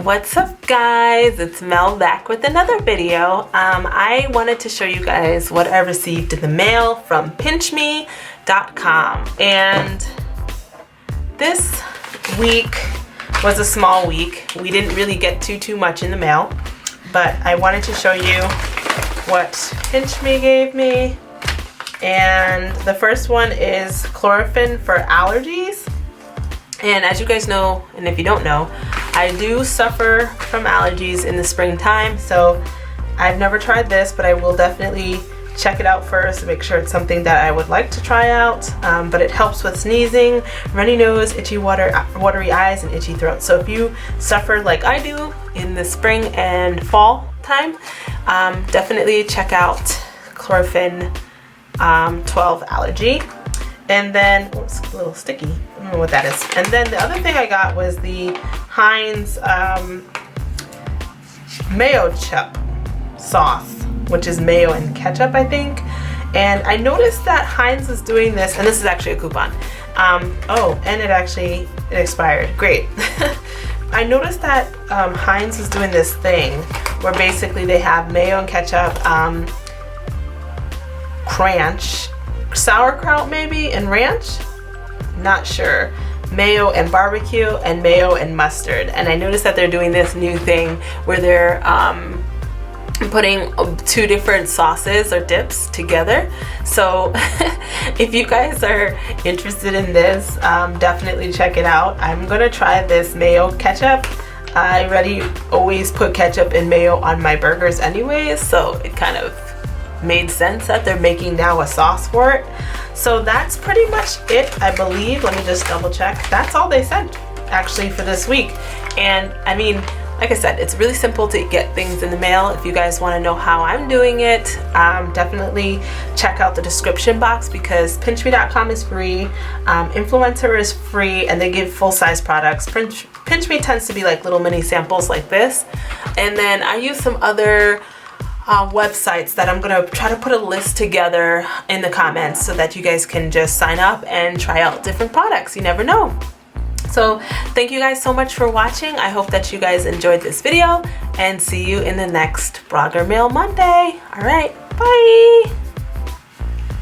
What's up guys, it's Mel back with another video. I wanted to show you guys what I received in the mail from Pinchme.com, and this week was a small week. We didn't really get too much in the mail, but I wanted to show you what Pinchme gave me. And the first one is chlorophene for allergies. And as you guys know, and if you don't know, I do suffer from allergies in the springtime, so I've never tried this, but I will definitely check it out first to make sure it's something that I would like to try out. But it helps with sneezing, runny nose, itchy watery eyes, and itchy throat. So if you suffer like I do in the spring and fall time, definitely check out chlorophene 12 allergy. And then, oh, it's a little sticky. I don't know what that is. And then the other thing I got was the HEINZ MAYOCHUP sauce, which is mayo and ketchup, I think. And I noticed that HEINZ is doing this, and this is actually a coupon. Oh, and it expired. Great. I noticed that HEINZ is doing this thing where basically they have mayo and ketchup, ranch, sauerkraut maybe, and ranch, not sure, mayo and barbecue, and mayo and mustard. And I noticed that they're doing this new thing where they're putting two different sauces or dips together. So if you guys are interested in this, definitely check it out. I'm gonna try this mayo ketchup. I already always put ketchup and mayo on my burgers anyways, so it kind of made sense that they're making now a sauce for it. So that's pretty much it, I believe. Let me just double check. That's all they sent actually for this week. And I mean, like I said, it's really simple to get things in the mail. If you guys want to know how I'm doing it, definitely check out the description box, because Pinchme.com is free, Influencer is free, and they give full-size products. Pinchme tends to be like little mini samples like this. And then I use some other websites that I'm gonna try to put a list together in the comments so that you guys can just sign up and try out different products. You never know. So thank you guys so much for watching. I hope that you guys enjoyed this video, and see you in the next Blogger Mail Monday. All right, bye.